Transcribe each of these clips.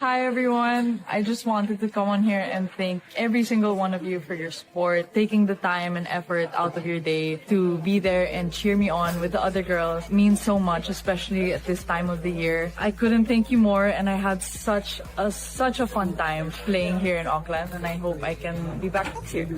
Hi everyone. I just wanted to come on here and thank every single one of you for your support, taking the time and effort out of your day to be there and cheer me on with the other girls. It means so much, especially at this time of the year. I couldn't thank you more, and I had such a fun time playing here in Auckland, and I hope I can be back next year.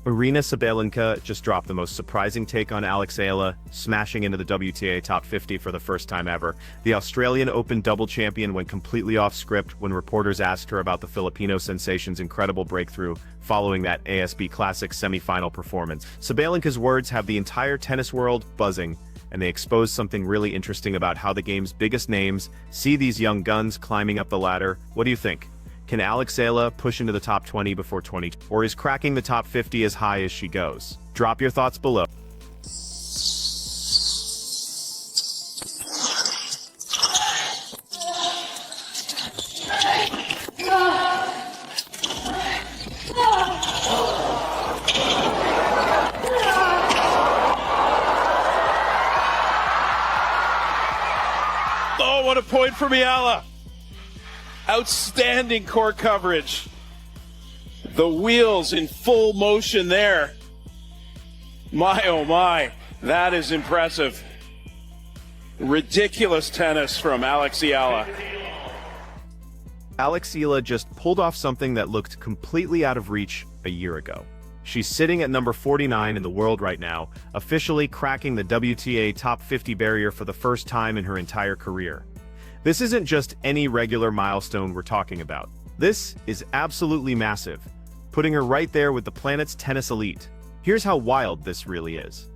Sabalenka just dropped the most surprising take on Eala, smashing into the WTA top 50 for the first time ever. The Australian Open double champion went completely off script when reporters asked her about the Filipino sensation's incredible breakthrough following that ASB Classic semi-final performance. Sabalenka's words have the entire tennis world buzzing, and they expose something really interesting about how the game's biggest names see these young guns climbing up the ladder. What do you think? Can Eala push into the top 20 before 20, or is cracking the top 50 as high as she goes? Drop your thoughts below. Oh, what a point from Eala! Outstanding court coverage. The wheels in full motion there. My, oh my, that is impressive. Ridiculous tennis from Eala. Eala just pulled off something that looked completely out of reach a year ago. She's sitting at number 49 in the world right now, officially cracking the WTA top 50 barrier for the first time in her entire career. This isn't just any regular milestone we're talking about. This is absolutely massive, putting her right there with the planet's tennis elite. Here's how wild this really is.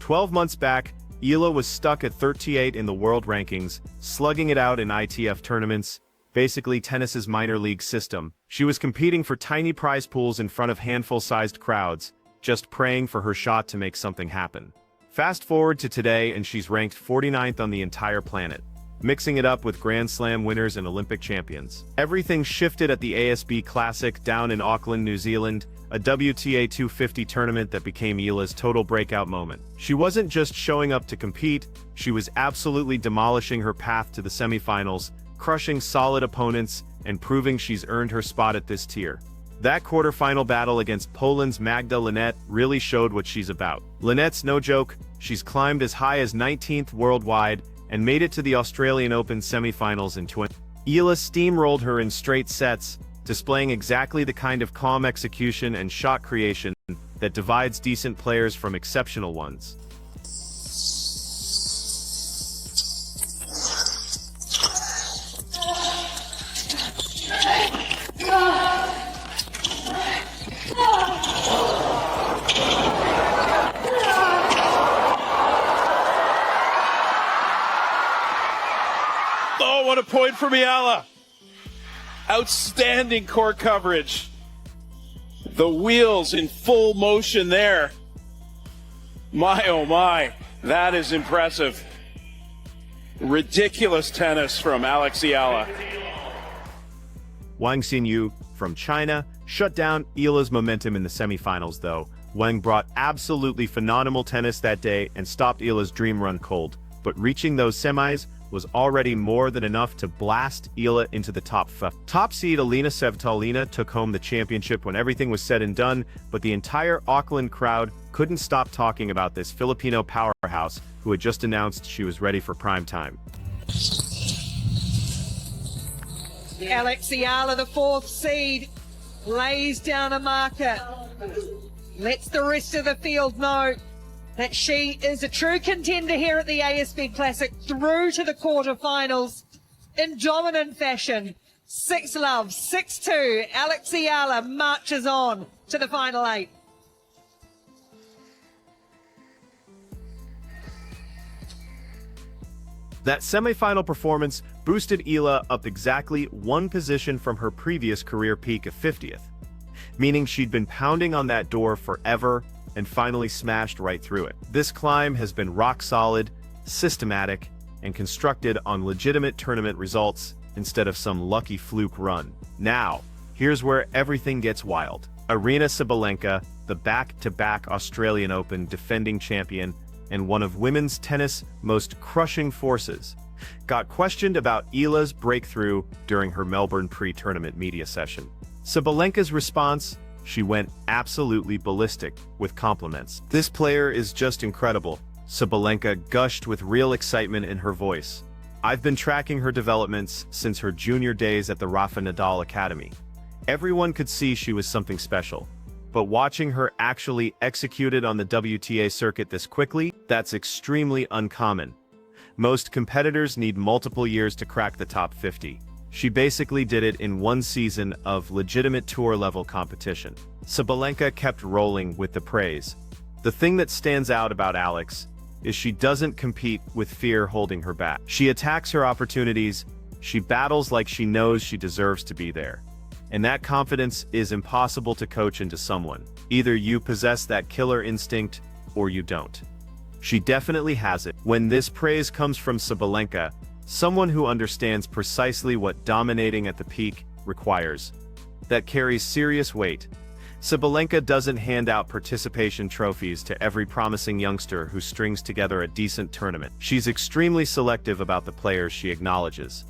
12 months back, Eala was stuck at 38 in the world rankings, slugging it out in ITF tournaments, basically tennis's minor league system. She was competing for tiny prize pools in front of handful-sized crowds, just praying for her shot to make something happen. Fast forward to today and she's ranked 49th on the entire planet, mixing it up with Grand Slam winners and Olympic champions. Everything shifted at the ASB Classic down in Auckland, New Zealand, a WTA 250 tournament that became Eala's total breakout moment. She wasn't just showing up to compete, she was absolutely demolishing her path to the semifinals, crushing solid opponents, and proving she's earned her spot at this tier. That quarterfinal battle against Poland's Magda Linette really showed what she's about. Linette's no joke, she's climbed as high as 19th worldwide, and made it to the Australian Open semifinals in 20. Eala steamrolled her in straight sets, displaying exactly the kind of calm execution and shot creation that divides decent players from exceptional ones. Oh, what a point from Eala. Outstanding court coverage. The wheels in full motion there. My, oh my, that is impressive. Ridiculous tennis from Eala. Wang Xinyu, from China, shut down Eala's momentum in the semifinals though. Wang brought absolutely phenomenal tennis that day and stopped Eala's dream run cold, but reaching those semis was already more than enough to blast Eala into the top 5. Top seed Alina Svitolina took home the championship when everything was said and done, but the entire Auckland crowd couldn't stop talking about this Filipino powerhouse who had just announced she was ready for prime time. Eala, the fourth seed, lays down a marker. Lets the rest of the field know that she is a true contender here at the ASB Classic, through to the quarterfinals in dominant fashion. 6-love, 6-2. Eala marches on to the final 8. That semifinal performance boosted Eala up exactly one position from her previous career peak of 50th, meaning she'd been pounding on that door forever and finally smashed right through it. This climb has been rock solid, systematic, and constructed on legitimate tournament results instead of some lucky fluke run. Now, here's where everything gets wild. Aryna Sabalenka, the back-to-back Australian Open defending champion and one of women's tennis' most crushing forces, got questioned about Eala's breakthrough during her Melbourne pre-tournament media session. Sabalenka's response? She went absolutely ballistic with compliments. "This player is just incredible," Sabalenka gushed with real excitement in her voice. "I've been tracking her developments since her junior days at the Rafa Nadal Academy. Everyone could see she was something special. But watching her actually execute it on the WTA circuit this quickly, that's extremely uncommon. Most competitors need multiple years to crack the top 50. She basically did it in one season of legitimate tour-level competition." Sabalenka kept rolling with the praise. "The thing that stands out about Alex is she doesn't compete with fear holding her back. She attacks her opportunities, she battles like she knows she deserves to be there. And that confidence is impossible to coach into someone. Either you possess that killer instinct, or you don't. She definitely has it." When this praise comes from Sabalenka, someone who understands precisely what dominating at the peak requires, that carries serious weight. Sabalenka doesn't hand out participation trophies to every promising youngster who strings together a decent tournament. She's extremely selective about the players she acknowledges,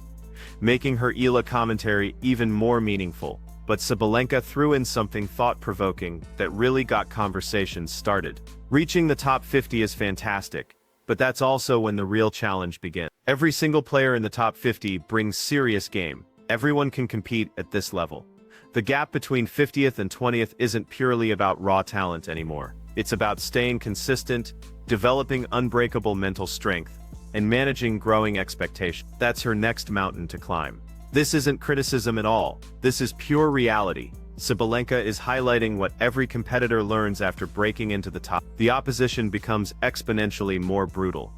making her Eala commentary even more meaningful. But Sabalenka threw in something thought-provoking that really got conversations started. "Reaching the top 50 is fantastic, but that's also when the real challenge begins. Every single player in the top 50 brings serious game. Everyone can compete at this level. The gap between 50th and 20th isn't purely about raw talent anymore. It's about staying consistent, developing unbreakable mental strength, and managing growing expectations. That's her next mountain to climb." This isn't criticism at all. This is pure reality. Sabalenka is highlighting what every competitor learns after breaking into the top. The opposition becomes exponentially more brutal.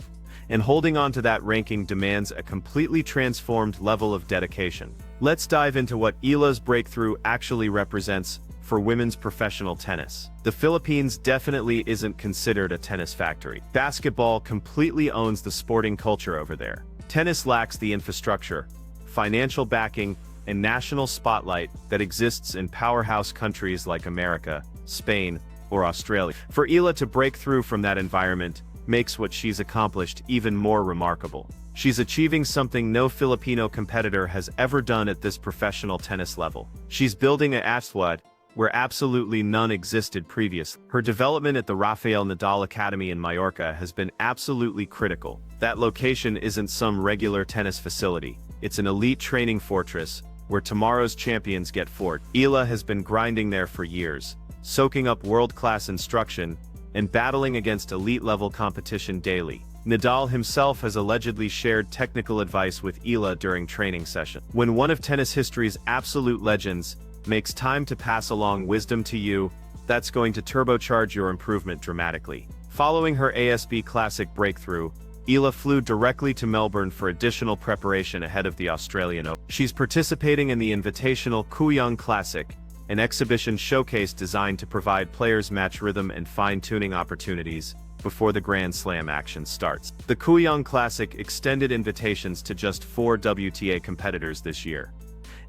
And holding on to that ranking demands a completely transformed level of dedication. Let's dive into what Eala's breakthrough actually represents for women's professional tennis. The Philippines definitely isn't considered a tennis factory. Basketball completely owns the sporting culture over there. Tennis lacks the infrastructure, financial backing, and national spotlight that exists in powerhouse countries like America, Spain, or Australia. For Eala to break through from that environment makes what she's accomplished even more remarkable. She's achieving something no Filipino competitor has ever done at this professional tennis level. She's building an athlete where absolutely none existed previously. Her development at the Rafael Nadal Academy in Mallorca has been absolutely critical. That location isn't some regular tennis facility. It's an elite training fortress where tomorrow's champions get fought. Eala has been grinding there for years, soaking up world-class instruction and battling against elite-level competition daily. Nadal himself has allegedly shared technical advice with Eala during training sessions. When one of tennis history's absolute legends makes time to pass along wisdom to you, that's going to turbocharge your improvement dramatically. Following her ASB Classic breakthrough, Eala flew directly to Melbourne for additional preparation ahead of the Australian Open. She's participating in the invitational Kooyong Classic, an exhibition showcase designed to provide players match rhythm and fine-tuning opportunities before the Grand Slam action starts. The Kooyong Classic extended invitations to just 4 WTA competitors this year,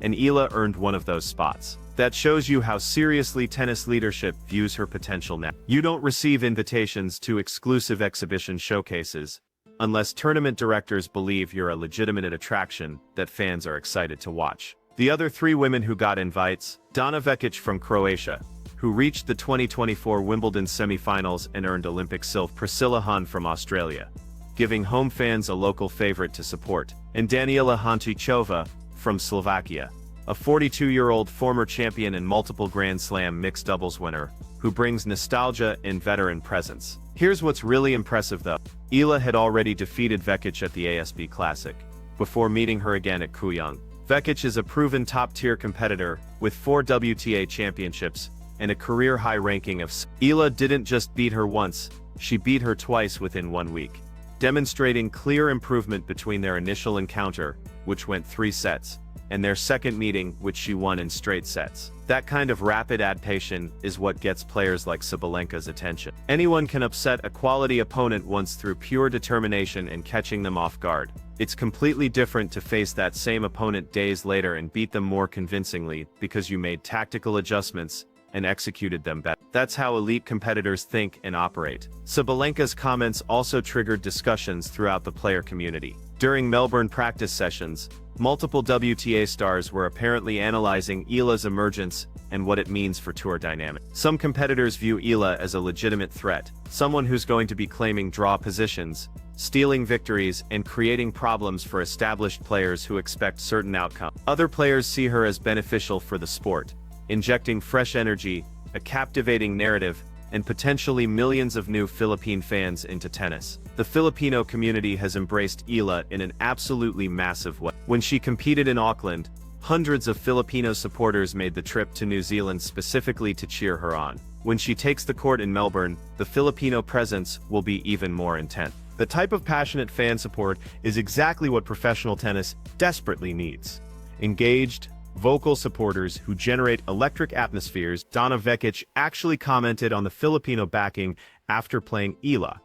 and Eala earned one of those spots. That shows you how seriously tennis leadership views her potential now. You don't receive invitations to exclusive exhibition showcases unless tournament directors believe you're a legitimate attraction that fans are excited to watch. The other 3 women who got invites: Dana Vekic from Croatia, who reached the 2024 Wimbledon semifinals and earned Olympic silver; Priscilla Hahn from Australia, giving home fans a local favorite to support; and Daniela Hantuchova from Slovakia, a 42-year-old former champion and multiple Grand Slam mixed doubles winner, who brings nostalgia and veteran presence. Here's what's really impressive though. Eala had already defeated Vekic at the ASB Classic, before meeting her again at Kooyong. Vekic is a proven top-tier competitor, with 4 WTA championships, and a career-high ranking of Eala didn't just beat her once, she beat her twice within 1 week, demonstrating clear improvement between their initial encounter, which went 3 sets, and their second meeting, which she won in straight sets. That kind of rapid adaptation is what gets players like Sabalenka's attention. Anyone can upset a quality opponent once through pure determination and catching them off guard. It's completely different to face that same opponent days later and beat them more convincingly because you made tactical adjustments and executed them better. That's how elite competitors think and operate. Sabalenka's comments also triggered discussions throughout the player community. During Melbourne practice sessions, multiple WTA stars were apparently analyzing Eala's emergence and what it means for tour dynamics. Some competitors view Eala as a legitimate threat, someone who's going to be claiming draw positions, stealing victories, and creating problems for established players who expect certain outcomes. Other players see her as beneficial for the sport, injecting fresh energy, a captivating narrative, and potentially millions of new Philippine fans into tennis. The Filipino community has embraced Eala in an absolutely massive way. When she competed in Auckland, hundreds of Filipino supporters made the trip to New Zealand specifically to cheer her on. When she takes the court in Melbourne, the Filipino presence will be even more intense. The type of passionate fan support is exactly what professional tennis desperately needs. Engaged, vocal supporters who generate electric atmospheres. Donna Vekic actually commented on the Filipino backing after playing Eala,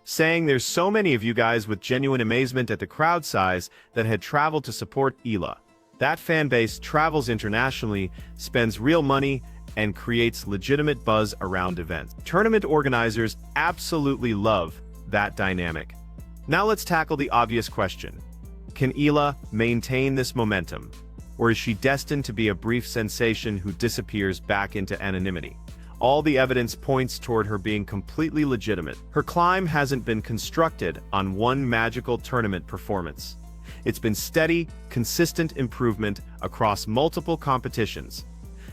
saying there's so many of you guys with genuine amazement at the crowd size that had traveled to support Eala. That fan base travels internationally, spends real money, and creates legitimate buzz around events. Tournament organizers absolutely love that dynamic. Now let's tackle the obvious question. Can Eala maintain this momentum? Or is she destined to be a brief sensation who disappears back into anonymity? All the evidence points toward her being completely legitimate. Her climb hasn't been constructed on one magical tournament performance. It's been steady, consistent improvement across multiple competitions.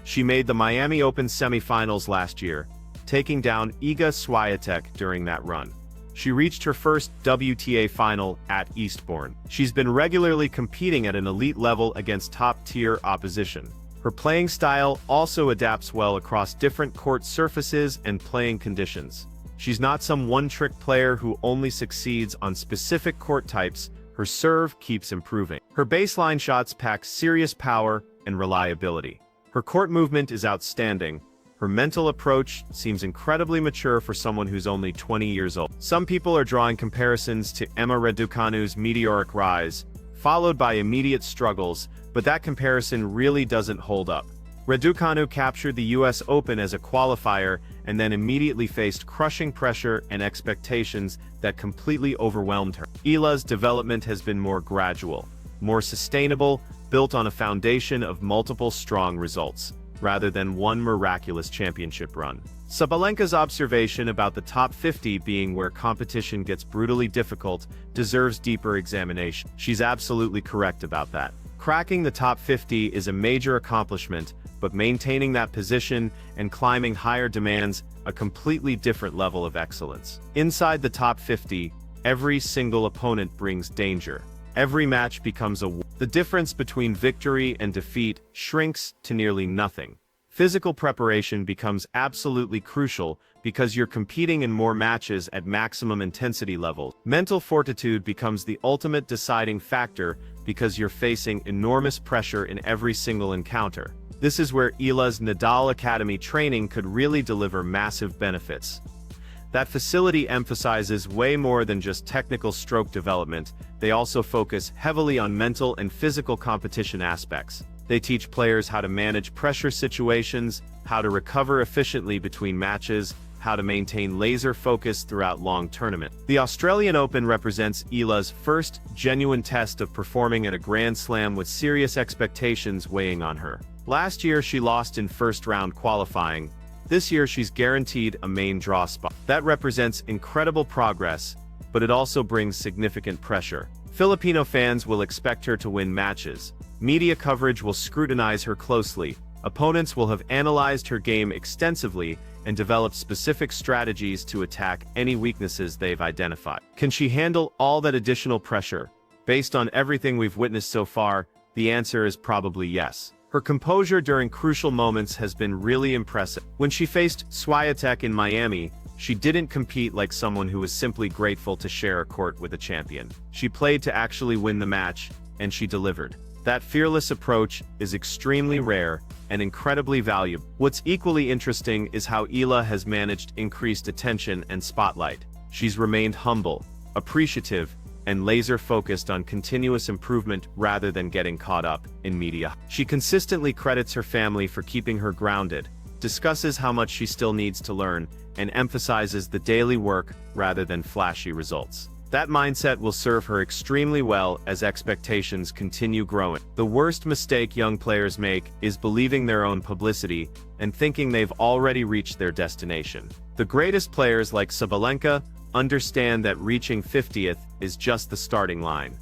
She made the Miami Open semifinals last year, taking down Iga Swiatek during that run. She reached her first WTA final at Eastbourne. She's been regularly competing at an elite level against top-tier opposition. Her playing style also adapts well across different court surfaces and playing conditions. She's not some one-trick player who only succeeds on specific court types. Her serve keeps improving. Her baseline shots pack serious power and reliability. Her court movement is outstanding. Her mental approach seems incredibly mature for someone who's only 20 years old. Some people are drawing comparisons to Emma Raducanu's meteoric rise, followed by immediate struggles, but that comparison really doesn't hold up. Raducanu captured the US Open as a qualifier and then immediately faced crushing pressure and expectations that completely overwhelmed her. Eala's development has been more gradual, more sustainable, built on a foundation of multiple strong results, rather than one miraculous championship run. Sabalenka's observation about the top 50 being where competition gets brutally difficult deserves deeper examination. She's absolutely correct about that. Cracking the top 50 is a major accomplishment, but maintaining that position and climbing higher demands a completely different level of excellence. Inside the top 50, every single opponent brings danger. Every match becomes a war. The difference between victory and defeat shrinks to nearly nothing. Physical preparation becomes absolutely crucial because you're competing in more matches at maximum intensity levels. Mental fortitude becomes the ultimate deciding factor because you're facing enormous pressure in every single encounter. This is where Eala's Nadal Academy training could really deliver massive benefits. That facility emphasizes way more than just technical stroke development. They also focus heavily on mental and physical competition aspects. They teach players how to manage pressure situations, how to recover efficiently between matches, how to maintain laser focus throughout long tournaments. The Australian Open represents Eala's first genuine test of performing at a Grand Slam with serious expectations weighing on her. Last year she lost in first-round qualifying. This year she's guaranteed a main draw spot. That represents incredible progress, but it also brings significant pressure. Filipino fans will expect her to win matches. Media coverage will scrutinize her closely. Opponents will have analyzed her game extensively and developed specific strategies to attack any weaknesses they've identified. Can she handle all that additional pressure? Based on everything we've witnessed so far, the answer is probably yes. Her composure during crucial moments has been really impressive. When she faced Swiatek in Miami, she didn't compete like someone who was simply grateful to share a court with a champion. She played to actually win the match, and she delivered. That fearless approach is extremely rare and incredibly valuable. What's equally interesting is how Eala has managed increased attention and spotlight. She's remained humble, appreciative, and laser-focused on continuous improvement rather than getting caught up in media. She consistently credits her family for keeping her grounded, discusses how much she still needs to learn, and emphasizes the daily work rather than flashy results. That mindset will serve her extremely well as expectations continue growing. The worst mistake young players make is believing their own publicity and thinking they've already reached their destination. The greatest players like Sabalenka understand that reaching 50th is just the starting line.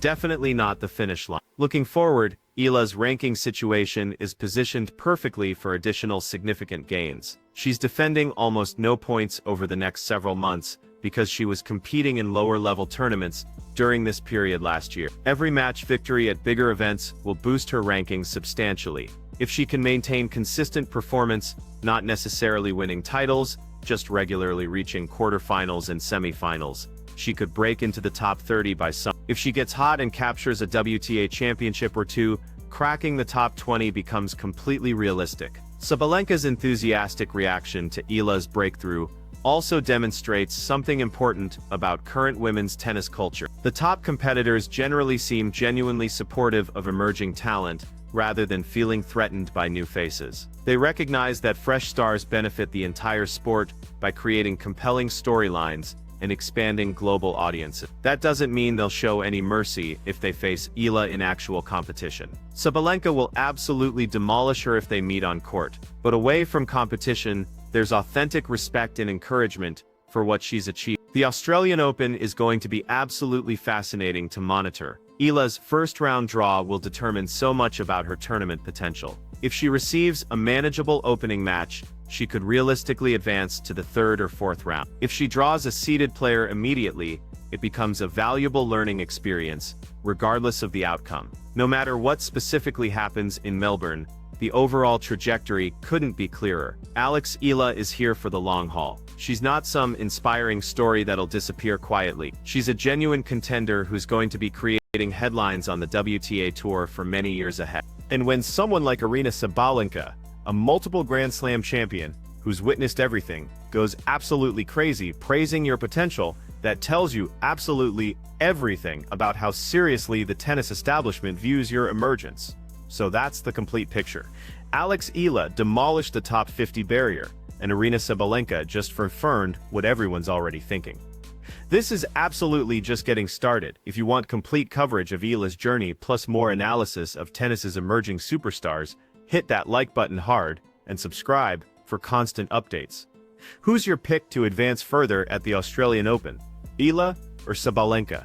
Definitely not the finish line. Looking forward, Eala's ranking situation is positioned perfectly for additional significant gains. She's defending almost no points over the next several months because she was competing in lower-level tournaments during this period last year. Every match victory at bigger events will boost her rankings substantially. If she can maintain consistent performance, not necessarily winning titles, just regularly reaching quarterfinals and semifinals, she could break into the top 30 by some. If she gets hot and captures a WTA championship or two, cracking the top 20 becomes completely realistic. Sabalenka's enthusiastic reaction to Eala's breakthrough also demonstrates something important about current women's tennis culture. The top competitors generally seem genuinely supportive of emerging talent, rather than feeling threatened by new faces. They recognize that fresh stars benefit the entire sport by creating compelling storylines and expanding global audiences. That doesn't mean they'll show any mercy if they face Eala in actual competition. Sabalenka will absolutely demolish her if they meet on court, but away from competition, there's authentic respect and encouragement for what she's achieved. The Australian Open is going to be absolutely fascinating to monitor. Eala's first-round draw will determine so much about her tournament potential. If she receives a manageable opening match, she could realistically advance to the third or fourth round. If she draws a seeded player immediately, it becomes a valuable learning experience, regardless of the outcome. No matter what specifically happens in Melbourne, the overall trajectory couldn't be clearer. Eala is here for the long haul. She's not some inspiring story that'll disappear quietly. She's a genuine contender who's going to be creating headlines on the WTA Tour for many years ahead. And when someone like Aryna Sabalenka, a multiple Grand Slam champion who's witnessed everything, goes absolutely crazy praising your potential, that tells you absolutely everything about how seriously the tennis establishment views your emergence. So that's the complete picture. Eala demolished the top 50 barrier, and Aryna Sabalenka just confirmed what everyone's already thinking. This is absolutely just getting started. If you want complete coverage of Eala's journey plus more analysis of tennis's emerging superstars, hit that like button hard and subscribe for constant updates. Who's your pick to advance further at the Australian Open? Eala or Sabalenka?